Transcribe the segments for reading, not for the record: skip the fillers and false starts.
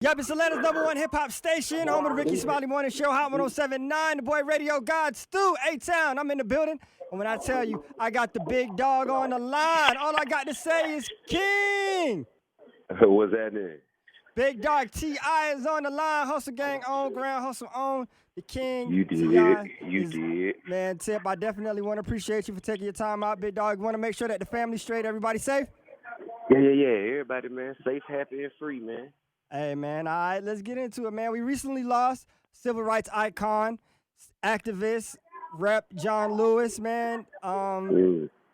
Yup, it's Atlanta's #1 hip-hop station, home of the Ricky Smiley Morning Show, Hot 107.9, the boy Radio God Stu, A-Town. I'm in the building, and when I tell you I got the big dog on the line, all I got to say is King. What's happening? Big dog T.I. is on the line, Hustle Gang on, Ground Hustle on, the King. You did. T.I. You did. Man, Tip, I definitely want to appreciate you for taking your time out, big dog. Want to make sure that the family's straight, everybody safe? Yeah. Everybody, man, safe, happy, and free, man. Hey, man, all right, let's get into it, man. We recently lost civil rights icon, activist, RepJohn Lewis, man.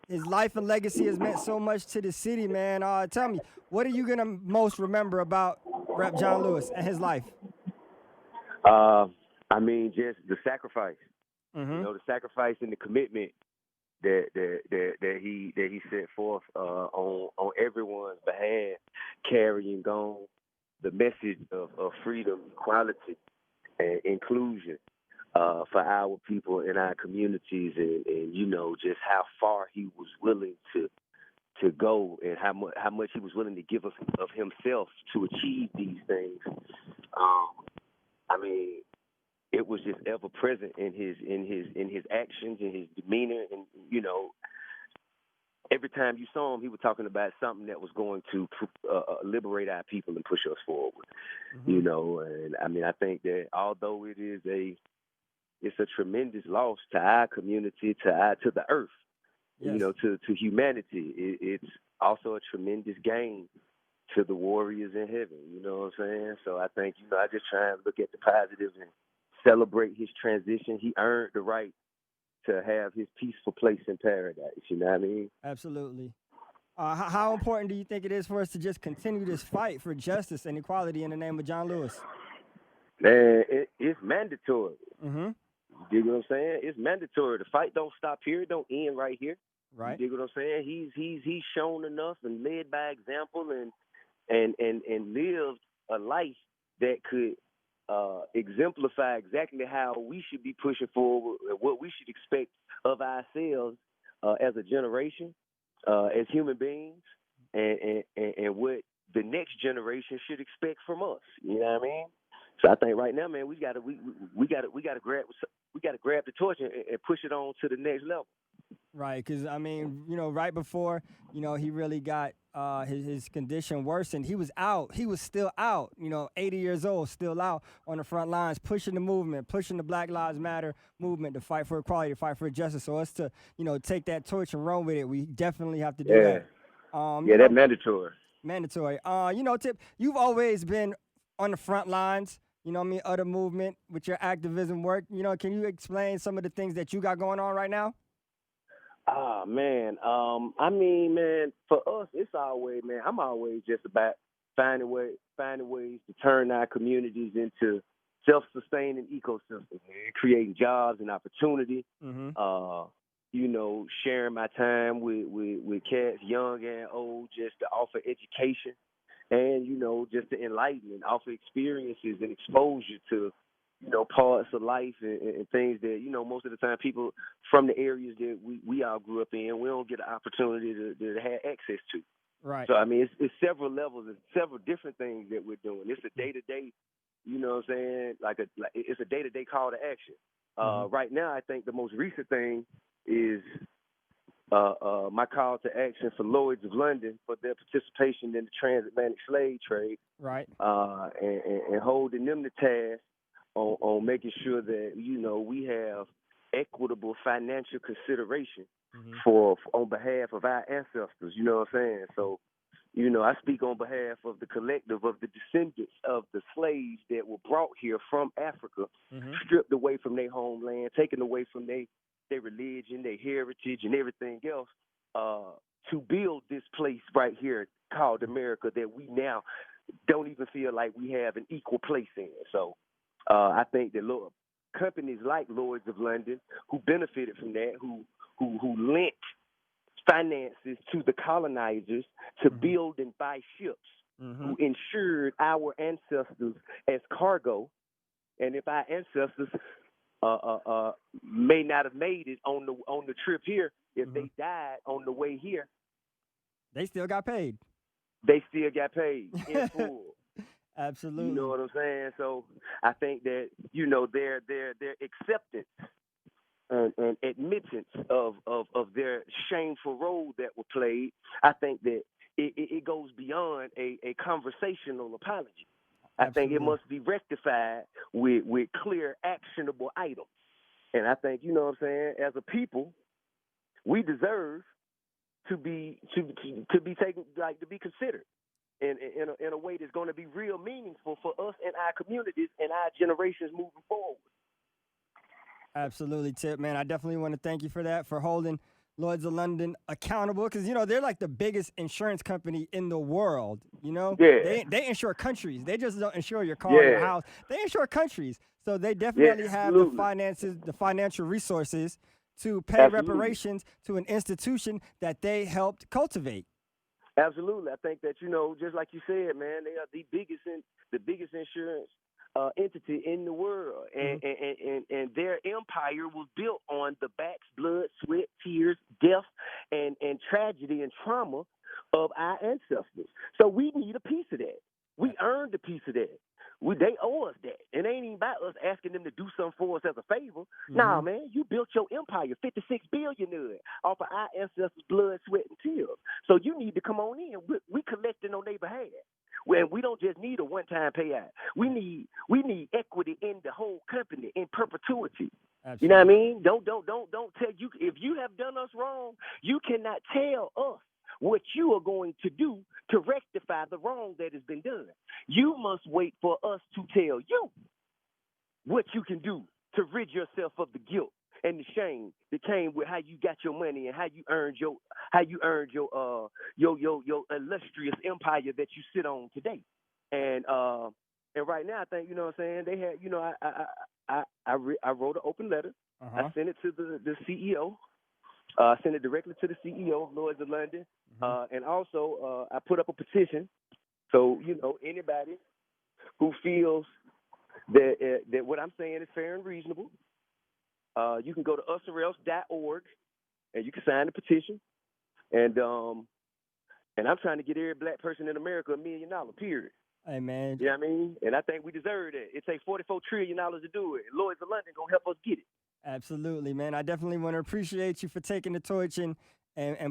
His life and legacy has meant so much to the city, man. Tell me, what are you going to most remember about RepJohn Lewis and his life? I mean, just the sacrifice. Mm-hmm. You know, the sacrifice and the commitment that he set forth on everyone's behalf, carrying on the message of freedom, equality, and inclusion for our people in our communities, and you know, just how far he was willing to go, and how much he was willing to give of himself to achieve these things. I mean, it was just ever present in his actions, in his demeanor, and you know, every time you saw him, he was talking about something that was going to liberate our people and push us forward. Mm-hmm. You know, and I mean, I think that although it's a tremendous loss to our community, to the earth, yes, you know, to humanity, it's also a tremendous gain to the warriors in heaven. You know what I'm saying? So I think, you know, I just try and look at the positives and celebrate his transition. He earned the right to have his peaceful place in paradise, you know what I mean? Absolutely. How important do you think it is for us to just continue this fight for justice and equality in the name of John Lewis? Man, it's mandatory. Mm-hmm. You dig what I'm saying? It's mandatory. The fight don't stop here. It don't end right here. Right. You dig what I'm saying? He's shown enough and led by example and lived a life that could exemplify exactly how we should be pushing forward, what we should expect of ourselves as a generation, as human beings, and what the next generation should expect from us. You know what I mean? So I think right now, man, we gotta grab the torch and push it on to the next level. Right, because, I mean, you know, right before, you know, he really got his condition worsened, he was out. He was still out, you know, 80 years old, still out on the front lines, pushing the movement, pushing the Black Lives Matter movement to fight for equality, to fight for justice. So us to, you know, take that torch and run with it, we definitely have to do that. That's mandatory. Mandatory. You know, Tip, you've always been on the front lines, you know what I mean, of the movement with your activism work. You know, can you explain some of the things that you got going on right now? Man. I mean, man, for us, it's always, man, I'm always just about finding ways to turn our communities into self-sustaining ecosystems, man, creating jobs and opportunity. Mm-hmm. You know, sharing my time with cats, young and old, just to offer education and, you know, just to enlighten and offer experiences and exposure to, you know, parts of life and things that, you know, most of the time people from the areas that we all grew up in, we don't get the opportunity to have access to. Right. So, I mean, it's several levels and several different things that we're doing. It's a day-to-day, you know what I'm saying, it's a day-to-day call to action. Right now, I think the most recent thing is my call to action for Lloyd's of London for their participation in the transatlantic slave trade. Right. And holding them the task on making sure that, you know, we have equitable financial consideration on behalf of our ancestors, you know what I'm saying? So, you know, I speak on behalf of the collective of the descendants of the slaves that were brought here from Africa, stripped away from their homeland, taken away from their religion, their heritage, and everything else, to build this place right here called America that we now don't even feel like we have an equal place in. So I think that companies like Lloyd's of London, who benefited from that, who lent finances to the colonizers to build and buy ships, who insured our ancestors as cargo, and if our ancestors may not have made it on the trip here, if they died on the way here, they still got paid. They still got paid in full. You know Absolutely. what I'm saying? So I think that, their acceptance and admittance of their shameful role that were played, I think that it goes beyond a conversational apology. I think it Absolutely. must be rectified with clear, actionable items. And I think, you know what I'm saying, as a people, we deserve to be taken, like, to be considered in a way that's going to be real meaningful for us and our communities and our generations moving forward. Absolutely, Tip, man. I definitely want to thank you for that, for holding Lloyd's of London accountable, because they're like the biggest insurance company in the world. Yeah, They insure countries. They just don't insure your car or your yeah, house. They insure countries. So they yeah, definitely have the absolutely, finances, the financial resources to pay absolutely. reparations to an institution that they helped cultivate. Absolutely. I think that, just like you said, man, they are the biggest insurance entity in the world, Hmm. and their empire was built on the backs, blood, sweat, tears, death, and tragedy and trauma of our ancestors. So we need a piece of that. We earned a piece of that. They owe us that. It ain't even about us asking them to do something for us as a favor. Nah, Hmm. man, you built your empire, 56 billion of it, off of our ancestors' blood, sweat, and tears. So you need to come on in. We collecting on their behalf. Well, we don't just need a one-time payout. We need equity in the whole company in perpetuity. You know what I Absolutely. mean? Don't tell you if you have done us wrong. You cannot tell us what you are going to do to rectify the wrong that has been done. You must wait for us to tell you what you can do to rid yourself of the guilt and the shame that came with how you got your money and how you earned your illustrious empire that you sit on today. And right now I think, what I'm saying, they had, I wrote an open letter. Uh I huh. sent it to the CEO. Sent it directly to the CEO of Lloyd's of London. Hmm. And also I put up a petition. So, anybody who feels that what I'm saying is fair and reasonable, you can go to usorelse.org and you can sign the petition. And I'm trying to get every black person in America $1 million, period. Hey, man. You know what I mean? And I think we deserve that. It takes $44 trillion to do it. And Lloyd's of London gonna help us get it. Absolutely, man. I definitely want to appreciate you for taking the torch and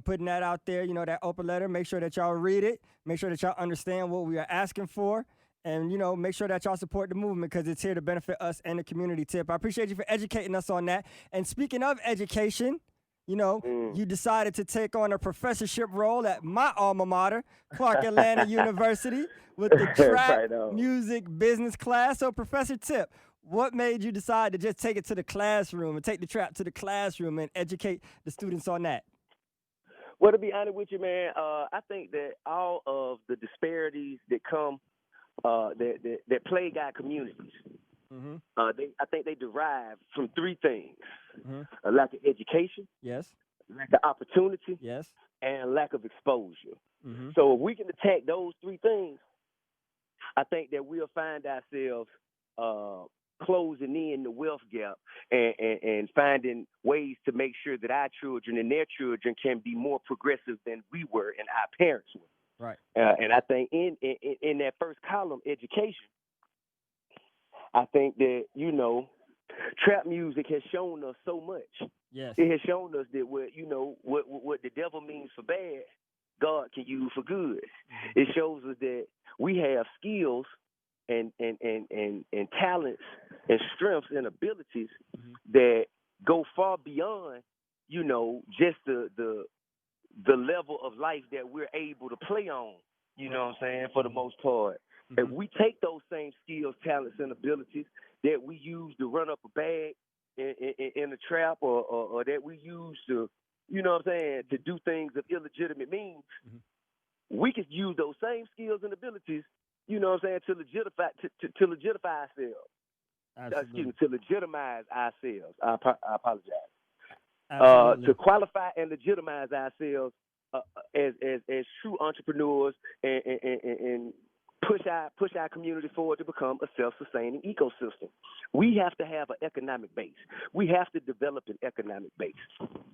putting that out there, that open letter. Make sure that y'all read it. Make sure that y'all understand what we are asking for. And, make sure that y'all support the movement because it's here to benefit us and the community, Tip. I appreciate you for educating us on that. And speaking of education, Mm. you decided to take on a professorship role at my alma mater, Clark Atlanta University, with the trap Right on. music business class. So, Professor Tip, what made you decide to just take it to the classroom and take the trap to the classroom and educate the students on that? Well, to be honest with you, man, I think that all of the disparities that come that plague our communities, Mm-hmm. I think they derive from three things: Mm-hmm. a lack of education, Yes. lack of opportunity, Yes. and lack of exposure. Mm-hmm. So if we can attack those three things, I think that we'll find ourselves closing in the wealth gap and finding ways to make sure that our children and their children can be more progressive than we were and our parents were. Right. And I think in that first column, education, I think that, trap music has shown us so much. Yes. It has shown us that what the devil means for bad, God can use for good. Mm-hmm. It shows us that we have skills and talents and strengths and abilities Mm-hmm. that go far beyond, just the level of life that we're able to play on. You know what I'm saying? For the most part. Mm-hmm. If we take those same skills, talents, and abilities that we use to run up a bag in a trap or that we use to, to do things of illegitimate means, Mm-hmm. we could use those same skills and abilities, to legitify ourselves. Absolutely. To legitimize ourselves. I apologize. Absolutely. To qualify and legitimize ourselves as true entrepreneurs and push our community forward to become a self-sustaining ecosystem. We have to have an economic base. We have to develop an economic base.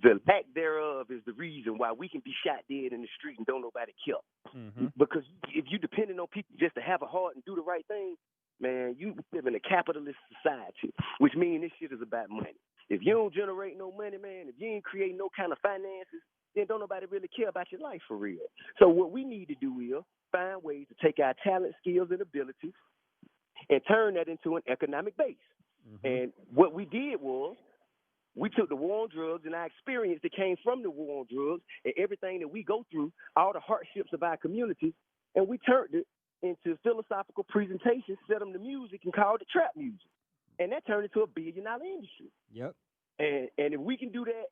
The lack thereof is the reason why we can be shot dead in the street and don't nobody kill. Mm-hmm. Because if you depending on people just to have a heart and do the right thing, man, you live in a capitalist society, which means this shit is about money. If you don't generate no money, man, if you ain't create no kind of finances, then don't nobody really care about your life for real. So what we need to do is find ways to take our talent, skills, and abilities and turn that into an economic base. Mm-hmm. And what we did was we took the war on drugs and our experience that came from the war on drugs and everything that we go through, all the hardships of our communities, and we turned it into philosophical presentations, set them to music, and called it trap music. And that turned into a billion-dollar industry. Yep. And if we can do that,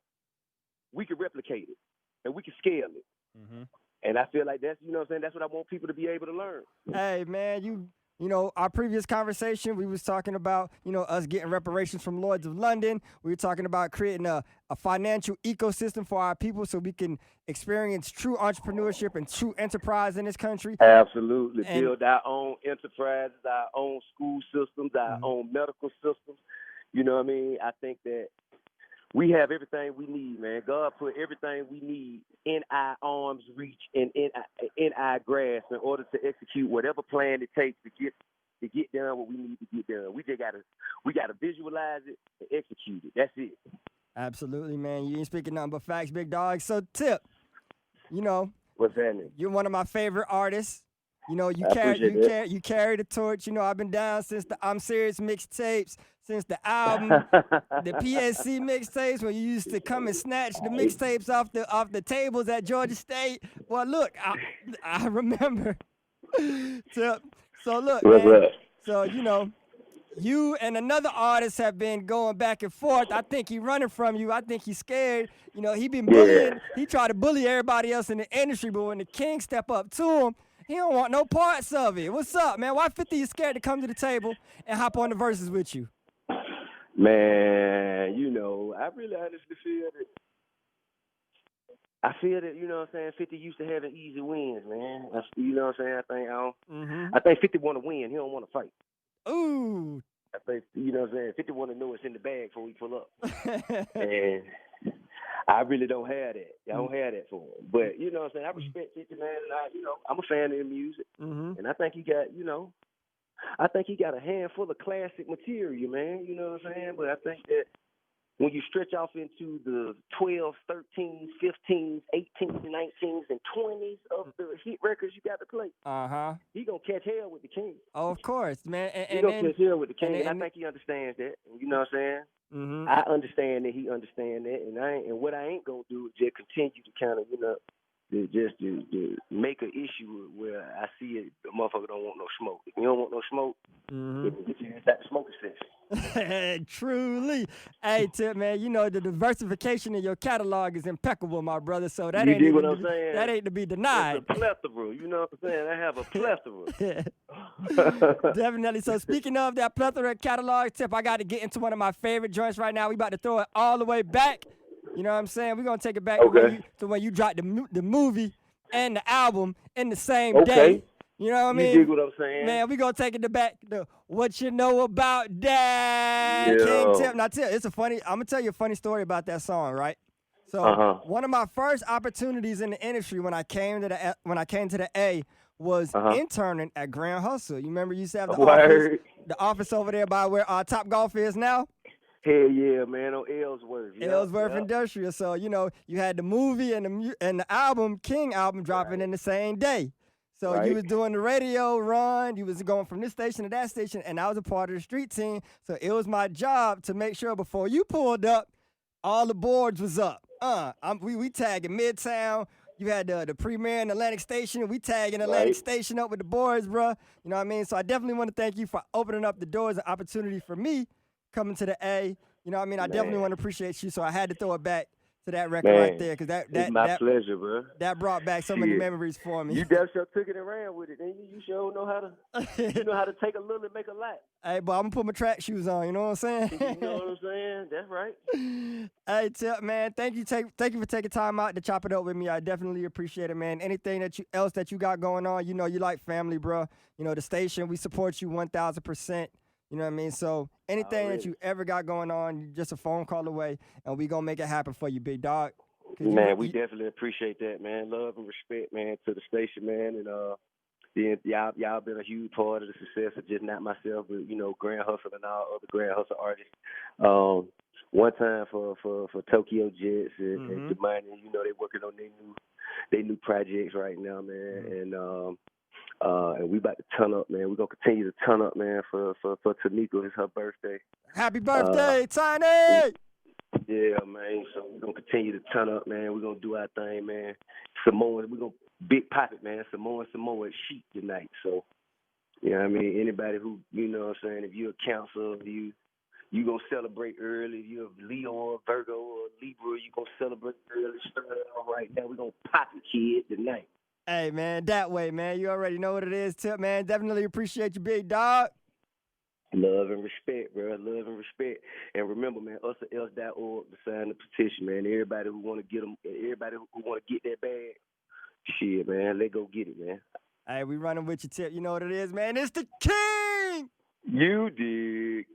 we can replicate it and we can scale it. Mm-hmm. And I feel like that's, you know what I'm saying, that's what I want people to be able to learn. Hey, man, you know, our previous conversation, we was talking about, you know, us getting reparations from Lloyds of London. We were talking about creating a financial ecosystem for our people so we can experience true entrepreneurship and true enterprise in this country. Absolutely. Build our own enterprises, our own school systems, our mm-hmm. own medical systems. You know what I mean? I think that we have everything we need, man. God put everything we need in our arm's reach and in our grasp in order to execute whatever plan it takes to get done what we need to get done. We gotta visualize it and execute it. That's it. Absolutely, man. You ain't speaking nothing but facts, big dog. So, Tip, you know, what's happening? You're one of my favorite artists. You know, you carry the torch. You know, I've been down since the I'm Serious mixtapes, since the album, the PSC mixtapes, when you used to come and snatch the mixtapes off the tables at Georgia State. Well, look, I remember. So look, man. So, you know, you and another artist have been going back and forth. I think he's running from you. I think he's scared. You know, he been bullying. He tried to bully everybody else in the industry, but when the King step up to him, he don't want no parts of it. What's up, man? Why 50 is scared to come to the table and hop on the verses with you? Man, you know, I really honestly feel that, you know what I'm saying, 50 used to having easy wins, man. You know what I'm saying? I think 50 want to win. He don't want to fight. Ooh. I think, you know what I'm saying, 50 want to know it's in the bag before we pull up. And I really don't have that. I don't have that for him. But, you know what I'm saying, I respect 50, man. And I'm a fan of the music. Mm-hmm. And I think he got, a handful of classic material, man. You know what I'm saying? But I think that when you stretch off into the 12s, 13s, 15s, 18s, 19s, and 20s of the hit records you got to play, he going to catch hell with the King. Oh, of course, man. He going to catch hell with the King, and I think he understands that. You know what I'm saying? Mm-hmm. I understand that he understands that, and what I ain't going to do is just continue to kind of, to make an issue where I see it, the motherfucker don't want no smoke. If you don't want no smoke, it's at the smoking section. Truly. Hey, Tip, man, you know, the diversification in your catalog is impeccable, my brother, so that ain't to be denied. It's a plethora, you know what I'm saying? I have a plethora. Definitely. So speaking of that plethora catalog, Tip, I got to get into one of my favorite joints right now. We about to throw it all the way back. You know what I'm saying? We're going to take it back to when you dropped the movie and the album in the same day. You know what I mean? You dig what I'm saying? Man, we're going to take it back to What You Know About That. Yeah. King Tip. Now, Tip, I'm going to tell you a funny story about that song, right? So one of my first opportunities in the industry when I came to the A was interning at Grand Hustle. You remember you used to have the office over there by where Top Golf is now? Hell yeah, man, on Ellsworth. Ellsworth Industrial. So, you know, you had the movie and the album, King album, dropping in the same day. So you was doing the radio run. You was going from this station to that station, and I was a part of the street team. So it was my job to make sure before you pulled up, all the boards was up. We tagging Midtown. You had the Premier and Atlantic Station. We tagging Atlantic Station up with the boards, bro. You know what I mean? So I definitely want to thank you for opening up the doors and opportunity for me coming to the A. You know what I mean? I definitely want to appreciate you, so I had to throw it back for that record right there, because it's my pleasure, bro. That brought back so many memories for me. You damn sure took it and ran with it, didn't you? You sure know how to you know how to take a little and make a lot. Hey, but I'm gonna put my track shoes on. You know what I'm saying? You know what I'm saying? That's right. Hey, Tip, man, thank you for taking time out to chop it up with me. I definitely appreciate it, man. Anything else that you got going on, you know, you like family, bro. You know, the station, we support you 1,000%. You know what I mean? So anything that you ever got going on, just a phone call away, and we gonna make it happen for you, big dog. Man, we definitely appreciate that, man. Love and respect, man, to the station, man, and y'all been a huge part of the success of just not myself, but you know, Grand Hustle and all other Grand Hustle artists. One time for Tokyo Jets and Jemani, you know, they working on their new projects right now, man, and we about to turn up, man. We're gonna continue to turn up, man, for Tanika. It's her birthday. Happy birthday, Tiny! Yeah, man. So we're gonna continue to turn up, man. We're gonna do our thing, man. Samoa, we're gonna big pop it, man. Samoa at Chic tonight. So, you know what I mean? Anybody who, you know what I'm saying, if you're a counselor, you gonna celebrate early. If you're a Leo or Virgo or Libra, you gonna celebrate early. Start off right now. We're gonna pop it, kid, tonight. Hey, man, that way, man. You already know what it is, Tip, man. Definitely appreciate you, big dog. Love and respect, bro. Love and respect. And remember, man, usors.org to sign the petition, man. Everybody who want to get them, everybody who want to get that bag, shit, man, let go get it, man. Hey, we running with you, Tip. You know what it is, man. It's the king. You dig.